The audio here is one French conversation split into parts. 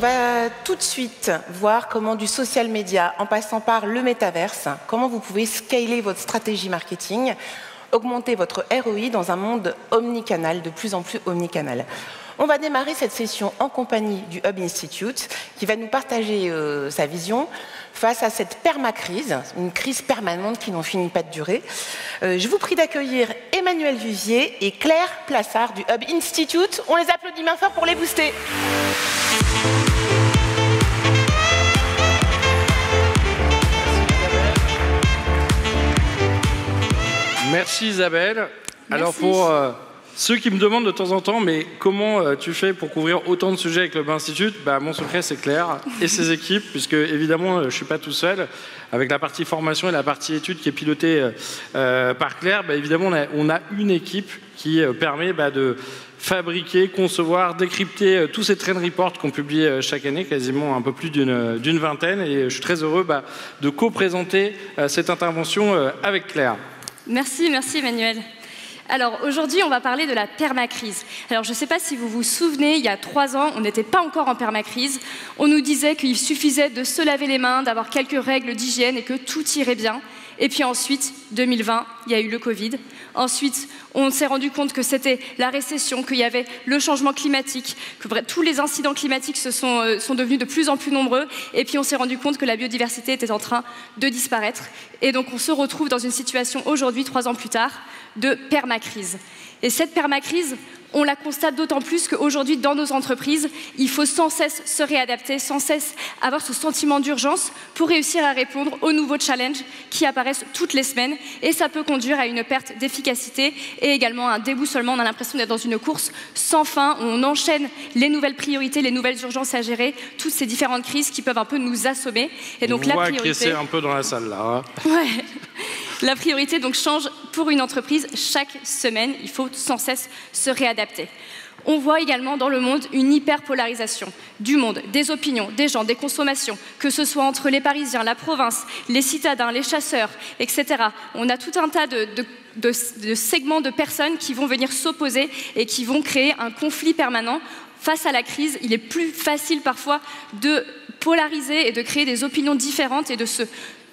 va tout de suite voir comment du social media, en passant par le métaverse, comment vous pouvez scaler votre stratégie marketing, augmenter votre ROI dans un monde omnicanal, de plus en plus omnicanal. On va démarrer cette session en compagnie du Hub Institute, qui va nous partager sa vision face à cette permacrise, une crise permanente qui n'en finit pas de durer. Je vous prie d'accueillir Emmanuel Vuvier et Claire Plassard du Hub Institute. On les applaudit bien fort pour les booster. Merci Isabelle. Merci. Alors pour ceux qui me demandent de temps en temps, mais comment tu fais pour couvrir autant de sujets avec le Hub Institute, mon secret c'est Claire et ses équipes, puisque évidemment je ne suis pas tout seul. Avec la partie formation et la partie études qui est pilotée par Claire, évidemment on a une équipe qui permet de fabriquer, concevoir, décrypter tous ces trend reports qu'on publie chaque année, quasiment un peu plus d'une vingtaine. Et je suis très heureux de co-présenter cette intervention avec Claire. Merci Emmanuel. Alors aujourd'hui, on va parler de la permacrise. Alors je ne sais pas si vous vous souvenez, il y a 3 ans, on n'était pas encore en permacrise. On nous disait qu'il suffisait de se laver les mains, d'avoir quelques règles d'hygiène et que tout irait bien. Et puis ensuite, 2020, il y a eu le Covid. Ensuite, on s'est rendu compte que c'était la récession, qu'il y avait le changement climatique, que tous les incidents climatiques sont devenus de plus en plus nombreux. Et puis on s'est rendu compte que la biodiversité était en train de disparaître. Et donc on se retrouve dans une situation aujourd'hui, 3 ans plus tard, de permacrise. Et cette permacrise, on la constate d'autant plus qu'aujourd'hui, dans nos entreprises, il faut sans cesse se réadapter, sans cesse avoir ce sentiment d'urgence pour réussir à répondre aux nouveaux challenges qui apparaissent toutes les semaines. Et ça peut conduire à une perte d'efficacité et également à un déboussolement. On a l'impression d'être dans une course sans fin. On enchaîne les nouvelles priorités, les nouvelles urgences à gérer, toutes ces différentes crises qui peuvent un peu nous assommer. Et donc, on voit agresser un peu dans la salle là. Ouais. La priorité donc change pour une entreprise chaque semaine. Il faut sans cesse se réadapter. On voit également dans le monde une hyperpolarisation du monde, des opinions, des gens, des consommations, que ce soit entre les Parisiens, la province, les citadins, les chasseurs, etc. On a tout un tas de segments de personnes qui vont venir s'opposer et qui vont créer un conflit permanent. Face à la crise, il est plus facile parfois de polariser et de créer des opinions différentes et de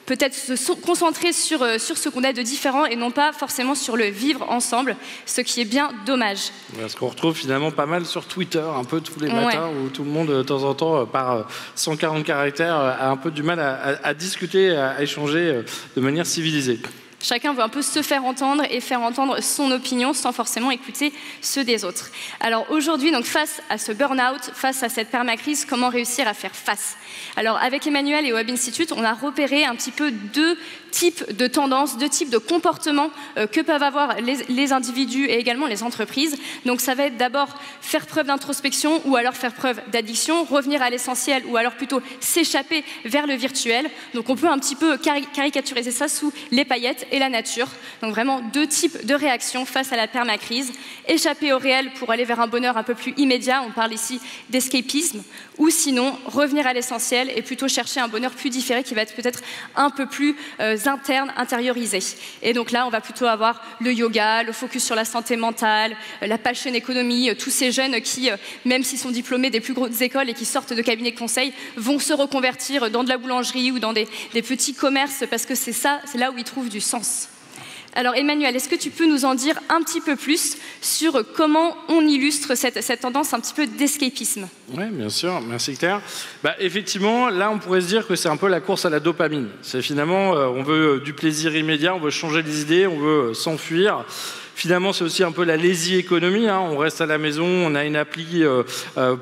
peut-être se concentrer sur ce qu'on a de différent et non pas forcément sur le vivre ensemble, ce qui est bien dommage. Ce qu'on retrouve finalement pas mal sur Twitter, un peu tous les matins, où tout le monde, de temps en temps, par 140 caractères, a un peu du mal à discuter, à échanger de manière civilisée. Chacun veut un peu se faire entendre et faire entendre son opinion sans forcément écouter ceux des autres. Alors aujourd'hui, donc, face à ce burn-out, face à cette permacrise, comment réussir à faire face? Alors avec Emmanuel et au Hub Institute, on a repéré un petit peu 2 types de tendances, 2 types de comportements que peuvent avoir les individus et également les entreprises. Donc ça va être d'abord faire preuve d'introspection ou alors faire preuve d'addiction, revenir à l'essentiel ou alors plutôt s'échapper vers le virtuel. Donc on peut un petit peu caricaturiser ça sous les paillettes et la nature. Donc vraiment 2 types de réactions face à la permacrise. Échapper au réel pour aller vers un bonheur un peu plus immédiat, on parle ici d'escapisme, ou sinon revenir à l'essentiel et plutôt chercher un bonheur plus différé qui va être peut-être un peu plus interne, intériorisé. Et donc là, on va plutôt avoir le yoga, le focus sur la santé mentale, la passion économie, tous ces jeunes qui, même s'ils sont diplômés des plus grosses écoles et qui sortent de cabinets de conseil, vont se reconvertir dans de la boulangerie ou dans des petits commerces parce que c'est là où ils trouvent du sens. Alors Emmanuel, est-ce que tu peux nous en dire un petit peu plus sur comment on illustre cette tendance un petit peu d'escapisme? Oui, bien sûr. Merci Claire. Effectivement, là, on pourrait se dire que c'est un peu la course à la dopamine. C'est finalement, on veut du plaisir immédiat, on veut changer les idées, on veut s'enfuir. Finalement, c'est aussi un peu la lazy économie. On reste à la maison, on a une appli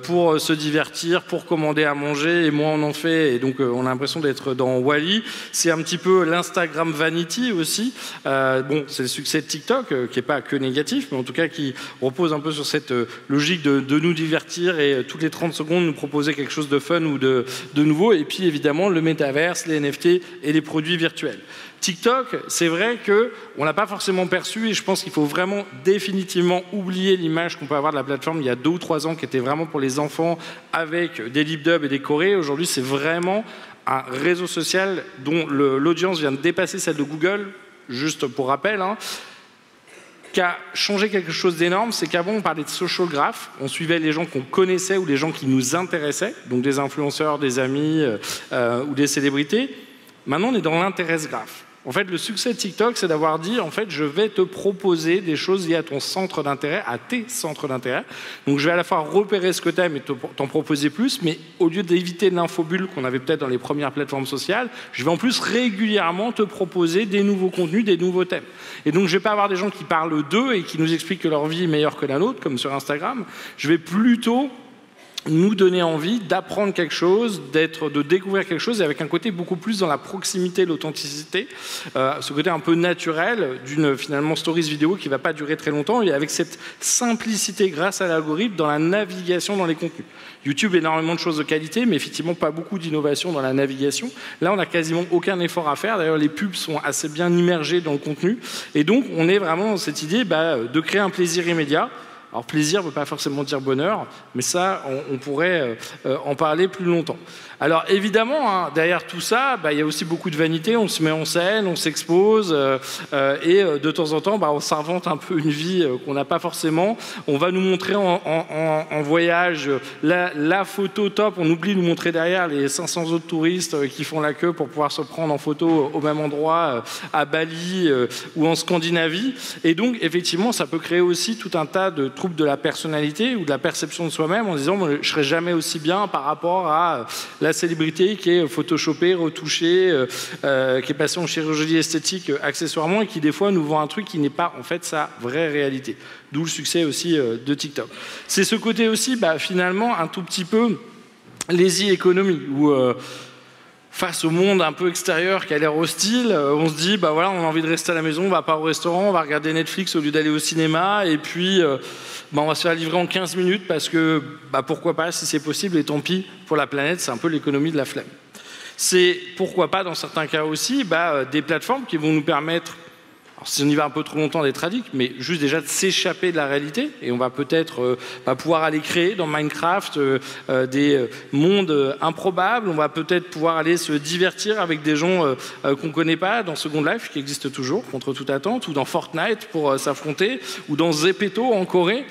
pour se divertir, pour commander à manger, et moins on en fait, et donc on a l'impression d'être dans Wall-E. C'est un petit peu l'Instagram vanity aussi. Bon, c'est le succès de TikTok, qui n'est pas que négatif, mais en tout cas qui repose un peu sur cette logique de nous divertir et toutes les 30 secondes nous proposer quelque chose de fun ou de nouveau. Et puis évidemment, le métaverse, les NFT et les produits virtuels. TikTok, c'est vrai qu'on ne l'a pas forcément perçu et je pense qu'il faut vraiment définitivement oublier l'image qu'on peut avoir de la plateforme il y a 2 ou 3 ans qui était vraiment pour les enfants avec des lip-dubs et des chorés. Aujourd'hui, c'est vraiment un réseau social dont l'audience vient de dépasser celle de Google, juste pour rappel. qui a changé quelque chose d'énorme, c'est qu'avant on parlait de social graph, on suivait les gens qu'on connaissait ou les gens qui nous intéressaient, donc des influenceurs, des amis ou des célébrités. Maintenant on est dans l'intéresse graph. En fait, le succès de TikTok, c'est d'avoir dit, en fait, je vais te proposer des choses liées à ton centre d'intérêt, à tes centres d'intérêt. Donc, je vais à la fois repérer ce que tu aimes et t'en proposer plus, mais au lieu d'éviter l'infobulle qu'on avait peut-être dans les premières plateformes sociales, je vais en plus régulièrement te proposer des nouveaux contenus, des nouveaux thèmes. Et donc, je vais pas avoir des gens qui parlent d'eux et qui nous expliquent que leur vie est meilleure que la nôtre, comme sur Instagram. Je vais plutôt nous donner envie d'apprendre quelque chose, de découvrir quelque chose, et avec un côté beaucoup plus dans la proximité, l'authenticité, ce côté un peu naturel d'une finalement stories vidéo qui ne va pas durer très longtemps, et avec cette simplicité grâce à l'algorithme dans la navigation dans les contenus. YouTube, énormément de choses de qualité, mais effectivement pas beaucoup d'innovation dans la navigation. Là, on n'a quasiment aucun effort à faire. D'ailleurs, les pubs sont assez bien immergées dans le contenu, et donc on est vraiment dans cette idée de créer un plaisir immédiat. Alors plaisir ne veut pas forcément dire bonheur, mais ça, on pourrait en parler plus longtemps. Alors évidemment, derrière tout ça, il y a aussi beaucoup de vanité, on se met en scène, on s'expose, et de temps en temps, on s'invente un peu une vie qu'on n'a pas forcément. On va nous montrer en voyage la photo top, on oublie de nous montrer derrière les 500 autres touristes qui font la queue pour pouvoir se prendre en photo au même endroit, à Bali ou en Scandinavie. Et donc, effectivement, ça peut créer aussi tout un tas de troubles de la personnalité ou de la perception de soi-même en disant je ne serai jamais aussi bien par rapport à la célébrité qui est photoshopée, retouchée, qui est passée en chirurgie esthétique accessoirement et qui des fois nous vend un truc qui n'est pas en fait sa vraie réalité. D'où le succès aussi de TikTok. C'est ce côté aussi finalement un tout petit peu lazy economy où face au monde un peu extérieur qui a l'air hostile, on se dit, voilà, on a envie de rester à la maison, on va pas au restaurant, on va regarder Netflix au lieu d'aller au cinéma, et puis on va se faire livrer en 15 minutes parce que, pourquoi pas, si c'est possible, et tant pis pour la planète, c'est un peu l'économie de la flemme. C'est, pourquoi pas, dans certains cas aussi, des plateformes qui vont nous permettre, alors si on y va un peu trop longtemps, d'être addict, mais juste déjà de s'échapper de la réalité, et on va peut-être pouvoir aller créer dans Minecraft des mondes improbables, on va peut-être pouvoir aller se divertir avec des gens qu'on ne connaît pas, dans Second Life, qui existe toujours, contre toute attente, ou dans Fortnite pour s'affronter, ou dans Zepeto en Corée,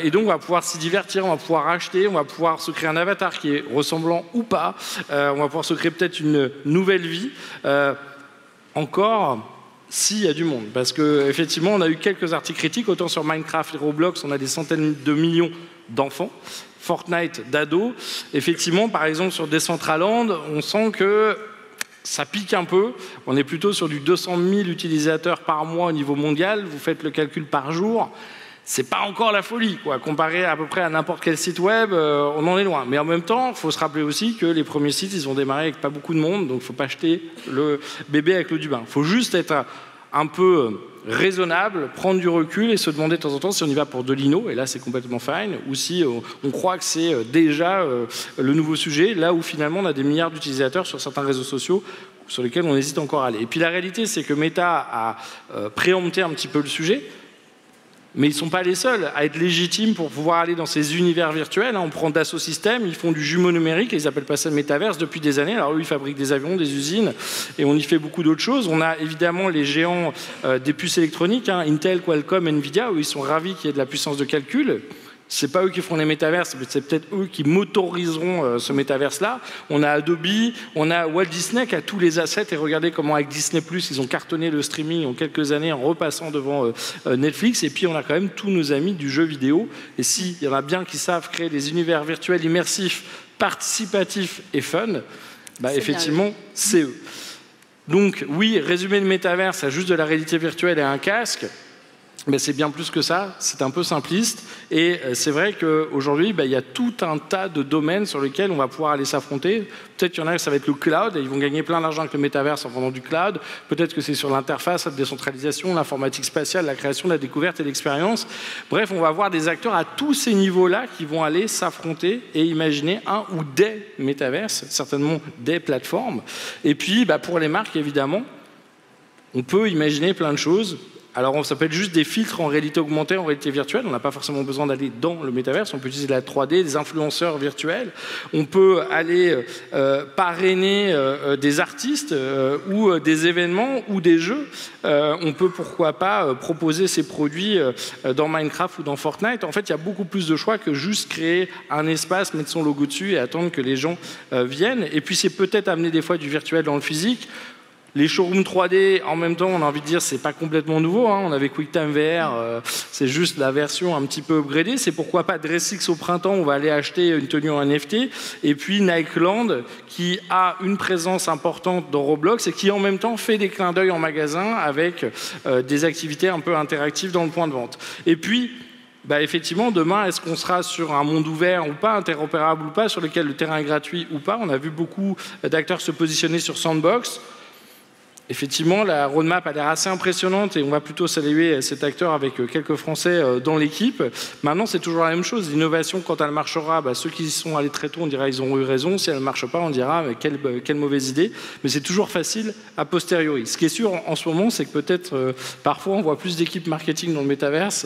et donc on va pouvoir s'y divertir, on va pouvoir acheter, on va pouvoir se créer un avatar qui est ressemblant ou pas, on va pouvoir se créer peut-être une nouvelle vie, encore... s'il y a du monde, parce qu'effectivement, on a eu quelques articles critiques, autant sur Minecraft et Roblox, on a des centaines de millions d'enfants, Fortnite d'ados. Effectivement, par exemple, sur Decentraland, on sent que ça pique un peu. On est plutôt sur du 200 000 utilisateurs par mois au niveau mondial. Vous faites le calcul par jour. C'est pas encore la folie, quoi. Comparé à peu près à n'importe quel site web, on en est loin. Mais en même temps, il faut se rappeler aussi que les premiers sites, ils ont démarré avec pas beaucoup de monde, donc il ne faut pas jeter le bébé avec l'eau du bain. Il faut juste être un peu raisonnable, prendre du recul et se demander de temps en temps si on y va pour de l'INO, et là c'est complètement fine, ou si on croit que c'est déjà le nouveau sujet, là où finalement on a des milliards d'utilisateurs sur certains réseaux sociaux sur lesquels on hésite encore à aller. Et puis la réalité, c'est que Meta a préempté un petit peu le sujet, mais ils ne sont pas les seuls à être légitimes pour pouvoir aller dans ces univers virtuels. On prend Dassault Systèmes, ils font du jumeau numérique, et ils appellent pas ça le métaverse depuis des années. Alors eux, ils fabriquent des avions, des usines, et on y fait beaucoup d'autres choses. On a évidemment les géants des puces électroniques, Intel, Qualcomm, Nvidia, où ils sont ravis qu'il y ait de la puissance de calcul. C'est pas eux qui feront les métaverses, mais c'est peut-être eux qui motoriseront ce métaverse-là. On a Adobe, on a Walt Disney qui a tous les assets, et regardez comment avec Disney+, ils ont cartonné le streaming en quelques années en repassant devant Netflix. Et puis on a quand même tous nos amis du jeu vidéo. Et s'il y en a bien qui savent créer des univers virtuels immersifs, participatifs et fun, effectivement, c'est eux. Donc oui, résumer le métaverse à juste de la réalité virtuelle et un casque, mais c'est bien plus que ça, c'est un peu simpliste, et c'est vrai qu'aujourd'hui, il y a tout un tas de domaines sur lesquels on va pouvoir aller s'affronter. Peut-être qu'il y en a, ça va être le cloud, et ils vont gagner plein d'argent avec le métaverse en vendant du cloud. Peut-être que c'est sur l'interface, la décentralisation, l'informatique spatiale, la création, la découverte et l'expérience. Bref, on va avoir des acteurs à tous ces niveaux-là qui vont aller s'affronter et imaginer un ou des métaverses, certainement des plateformes. Et puis, pour les marques, évidemment, on peut imaginer plein de choses. Alors, ça peut être juste des filtres en réalité augmentée, en réalité virtuelle. On n'a pas forcément besoin d'aller dans le métaverse. On peut utiliser de la 3D, des influenceurs virtuels. On peut aller parrainer des artistes ou des événements ou des jeux. On peut, pourquoi pas, proposer ces produits dans Minecraft ou dans Fortnite. En fait, il y a beaucoup plus de choix que juste créer un espace, mettre son logo dessus et attendre que les gens viennent. Et puis, c'est peut-être amener des fois du virtuel dans le physique. Les showrooms 3D, en même temps, on a envie de dire, c'est pas complètement nouveau. Hein. On avait QuickTime VR, c'est juste la version un petit peu upgradée. C'est pourquoi pas DressX au printemps, on va aller acheter une tenue en NFT. Et puis Nikeland, qui a une présence importante dans Roblox et qui en même temps fait des clins d'œil en magasin avec des activités un peu interactives dans le point de vente. Et puis, effectivement, demain, est-ce qu'on sera sur un monde ouvert ou pas, interopérable ou pas, sur lequel le terrain est gratuit ou pas? On a vu beaucoup d'acteurs se positionner sur Sandbox. Effectivement, la roadmap a l'air assez impressionnante et on va plutôt saluer cet acteur avec quelques Français dans l'équipe. Maintenant, c'est toujours la même chose. L'innovation, quand elle marchera, ceux qui y sont allés très tôt, on dira ils ont eu raison. Si elle ne marche pas, on dira quelle mauvaise idée. Mais c'est toujours facile a posteriori. Ce qui est sûr en ce moment, c'est que peut-être parfois on voit plus d'équipes marketing dans le métaverse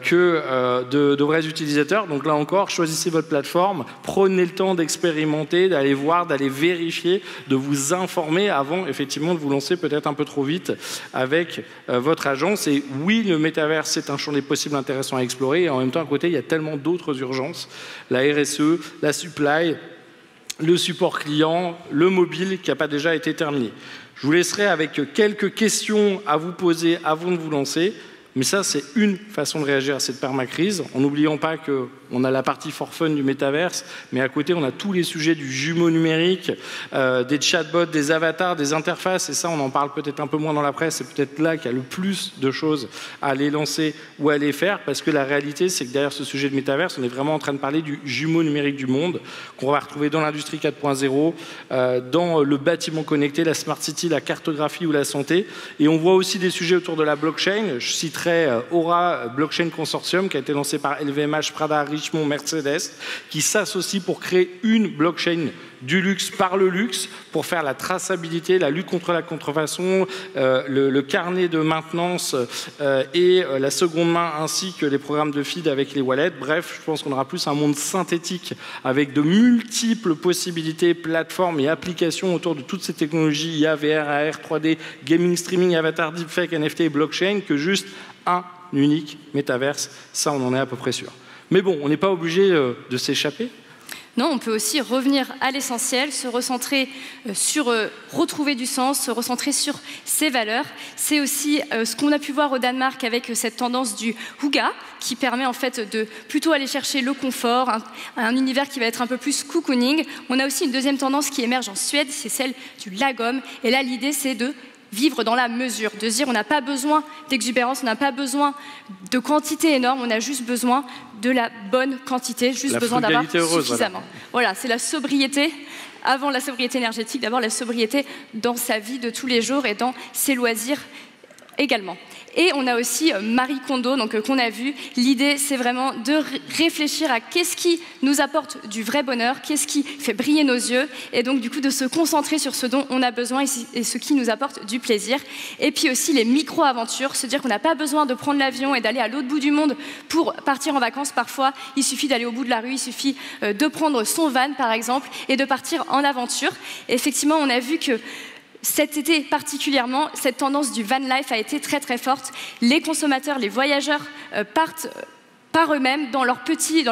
que de vrais utilisateurs. Donc là encore, choisissez votre plateforme, prenez le temps d'expérimenter, d'aller voir, d'aller vérifier, de vous informer avant effectivement de vous lancer peut-être un peu trop vite avec votre agence. Et oui, le métavers, c'est un champ des possibles intéressant à explorer. Et en même temps, à côté, il y a tellement d'autres urgences. La RSE, la supply, le support client, le mobile qui n'a pas déjà été terminé. Je vous laisserai avec quelques questions à vous poser avant de vous lancer. Mais ça, c'est une façon de réagir à cette permacrise, en n'oubliant pas qu'on a la partie for fun du métaverse, mais à côté, on a tous les sujets du jumeau numérique, des chatbots, des avatars, des interfaces, et ça, on en parle peut-être un peu moins dans la presse, c'est peut-être là qu'il y a le plus de choses à aller lancer ou à aller faire, parce que la réalité, c'est que derrière ce sujet de métaverse, on est vraiment en train de parler du jumeau numérique du monde, qu'on va retrouver dans l'industrie 4.0, dans le bâtiment connecté, la smart city, la cartographie ou la santé, et on voit aussi des sujets autour de la blockchain. Je citerai Aura Blockchain Consortium qui a été lancé par LVMH, Prada, Richemont, Mercedes, qui s'associe pour créer une blockchain du luxe par le luxe pour faire la traçabilité, la lutte contre la contrefaçon, le carnet de maintenance et la seconde main ainsi que les programmes de feed avec les wallets. Bref, je pense qu'on aura plus un monde synthétique avec de multiples possibilités, plateformes et applications autour de toutes ces technologies IA, VR, AR, 3D, gaming, streaming, avatar, deepfake, NFT et blockchain que juste un unique métaverse. Ça, on en est à peu près sûr. Mais bon, on n'est pas obligé de s'échapper. Non, on peut aussi revenir à l'essentiel, se recentrer sur retrouver du sens, se recentrer sur ses valeurs. C'est aussi ce qu'on a pu voir au Danemark avec cette tendance du Hygge, qui permet en fait de plutôt aller chercher le confort, un univers qui va être un peu plus cocooning. On a aussi une deuxième tendance qui émerge en Suède, c'est celle du lagom. Et là, l'idée, c'est de vivre dans la mesure, de se dire on n'a pas besoin d'exubérance, on n'a pas besoin de quantité énorme, on a juste besoin de la bonne quantité, juste besoin d'avoir suffisamment. Voilà, c'est la sobriété, avant la sobriété énergétique, d'abord la sobriété dans sa vie de tous les jours et dans ses loisirs également. Et on a aussi Marie Kondo, qu'on a vu. L'idée, c'est vraiment de réfléchir à qu'est-ce qui nous apporte du vrai bonheur, qu'est-ce qui fait briller nos yeux, et donc du coup de se concentrer sur ce dont on a besoin et ce qui nous apporte du plaisir. Et puis aussi les micro-aventures, se dire qu'on n'a pas besoin de prendre l'avion et d'aller à l'autre bout du monde pour partir en vacances. Parfois, il suffit d'aller au bout de la rue, il suffit de prendre son van, par exemple, et de partir en aventure. Et effectivement, on a vu que cet été particulièrement, cette tendance du van life a été très très forte. Les consommateurs, les voyageurs partent par eux-mêmes dans leur petit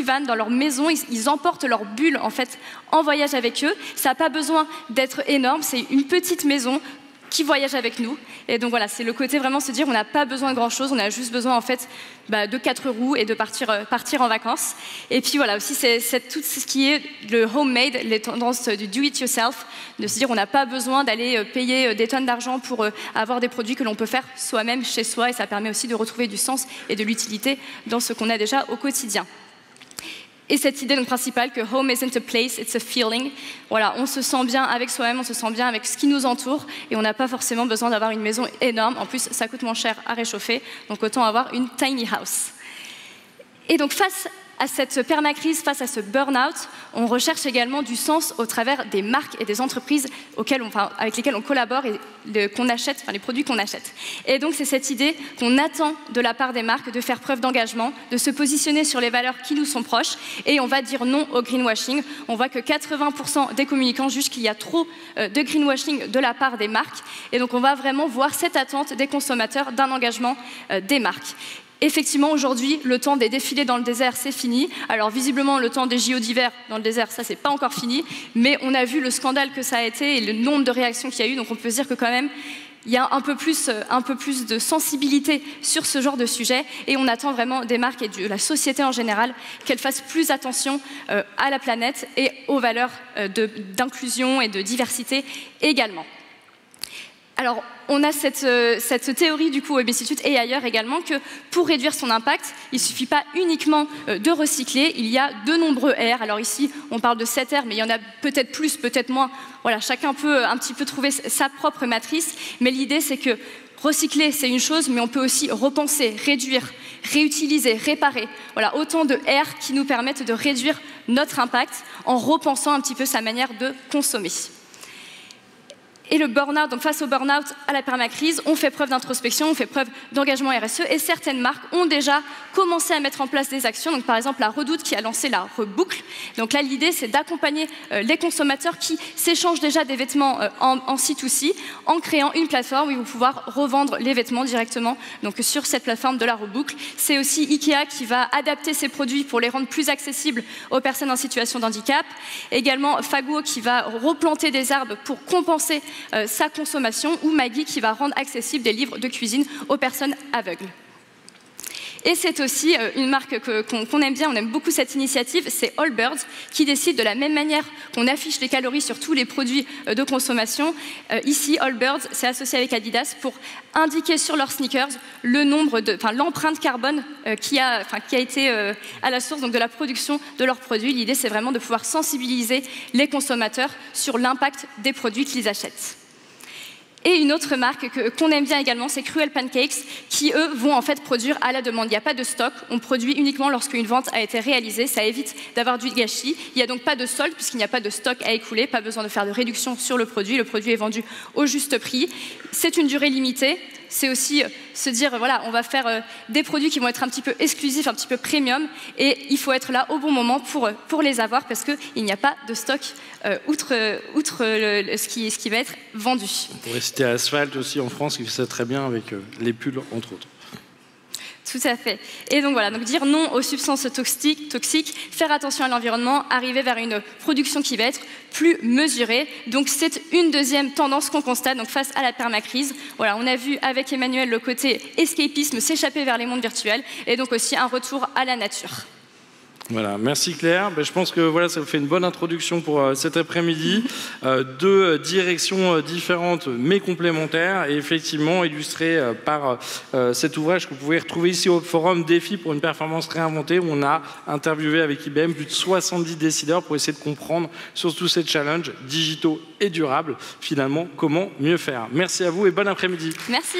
van, dans leur maison. Ils emportent leur bulle en fait en voyage avec eux. Ça n'a pas besoin d'être énorme, c'est une petite maison qui voyage avec nous. Et donc voilà, c'est le côté vraiment se dire on n'a pas besoin de grand-chose, on a juste besoin en fait de 4 roues et de partir en vacances. Et puis voilà, aussi c'est tout ce qui est le homemade, les tendances du do-it-yourself, de se dire on n'a pas besoin d'aller payer des tonnes d'argent pour avoir des produits que l'on peut faire soi-même chez soi, et ça permet aussi de retrouver du sens et de l'utilité dans ce qu'on a déjà au quotidien. Et cette idée donc principale que home isn't a place, it's a feeling. Voilà, on se sent bien avec soi-même, on se sent bien avec ce qui nous entoure, et on n'a pas forcément besoin d'avoir une maison énorme. En plus, ça coûte moins cher à réchauffer, donc autant avoir une tiny house. Et donc face à cette permacrise, face à ce burn-out, on recherche également du sens au travers des marques et des entreprises avec lesquelles on collabore et qu'on achète, les produits qu'on achète. Et donc c'est cette idée qu'on attend de la part des marques de faire preuve d'engagement, de se positionner sur les valeurs qui nous sont proches, et on va dire non au greenwashing. On voit que 80% des communicants jugent qu'il y a trop de greenwashing de la part des marques, et donc on va vraiment voir cette attente des consommateurs d'un engagement des marques. Effectivement, aujourd'hui, le temps des défilés dans le désert, c'est fini. Alors, visiblement, le temps des JO d'hiver dans le désert, ça, c'est pas encore fini. Mais on a vu le scandale que ça a été et le nombre de réactions qu'il y a eu. Donc, on peut se dire que quand même, il y a un peu plus de sensibilité sur ce genre de sujet. Et on attend vraiment des marques et de la société en général qu'elles fassent plus attention à la planète et aux valeurs d'inclusion et de diversité également. Alors, on a cette théorie du coup au Web Institute et ailleurs également que pour réduire son impact, il ne suffit pas uniquement de recycler, il y a de nombreux R. Alors ici, on parle de 7 R, mais il y en a peut-être plus, peut-être moins. Voilà, chacun peut un petit peu trouver sa propre matrice, mais l'idée c'est que recycler, c'est une chose, mais on peut aussi repenser, réduire, réutiliser, réparer. Voilà, autant de R qui nous permettent de réduire notre impact en repensant un petit peu sa manière de consommer. Et le burn-out, donc face au burn-out, à la permacrise, on fait preuve d'introspection, on fait preuve d'engagement RSE et certaines marques ont déjà commencé à mettre en place des actions. Donc par exemple la Redoute qui a lancé la Reboucle. Donc là l'idée c'est d'accompagner les consommateurs qui s'échangent déjà des vêtements en C2C en créant une plateforme où ils vont pouvoir revendre les vêtements directement donc sur cette plateforme de la Reboucle. C'est aussi Ikea qui va adapter ses produits pour les rendre plus accessibles aux personnes en situation de handicap. Également Faguo qui va replanter des arbres pour compenser sa consommation, ou Maggi qui va rendre accessible des livres de cuisine aux personnes aveugles. Et c'est aussi une marque qu'on aime bien, on aime beaucoup cette initiative, c'est Allbirds, qui décide de la même manière qu'on affiche les calories sur tous les produits de consommation. Ici, Allbirds s'est associé avec Adidas pour indiquer sur leurs sneakers l'empreinte carbone qui a été à la source donc, de la production de leurs produits. L'idée, c'est vraiment de pouvoir sensibiliser les consommateurs sur l'impact des produits qu'ils achètent. Et une autre marque qu'on aime bien également, c'est Cruel Pancakes, qui eux vont en fait produire à la demande. Il n'y a pas de stock, on produit uniquement lorsqu'une vente a été réalisée, ça évite d'avoir du gâchis. Il n'y a donc pas de solde puisqu'il n'y a pas de stock à écouler, pas besoin de faire de réduction sur le produit est vendu au juste prix. C'est une durée limitée. C'est aussi se dire, voilà, on va faire des produits qui vont être un petit peu exclusifs, un petit peu premium, et il faut être là au bon moment pour les avoir parce qu'il n'y a pas de stock outre ce qui va être vendu. On pourrait citer Asphalt aussi en France qui fait ça très bien avec les pulls, entre autres. Tout à fait. Et donc voilà, donc dire non aux substances toxiques, faire attention à l'environnement, arriver vers une production qui va être plus mesurée. Donc c'est une deuxième tendance qu'on constate donc face à la permacrise. Voilà, on a vu avec Emmanuel le côté escapisme s'échapper vers les mondes virtuels et donc aussi un retour à la nature. Voilà, merci Claire. Je pense que voilà, ça vous fait une bonne introduction pour cet après-midi. Deux directions différentes mais complémentaires et effectivement illustrées par cet ouvrage que vous pouvez retrouver ici au forum Défi pour une performance réinventée où on a interviewé avec IBM plus de 70 décideurs pour essayer de comprendre sur tous ces challenges digitaux et durables, finalement, comment mieux faire. Merci à vous et bon après-midi. Merci.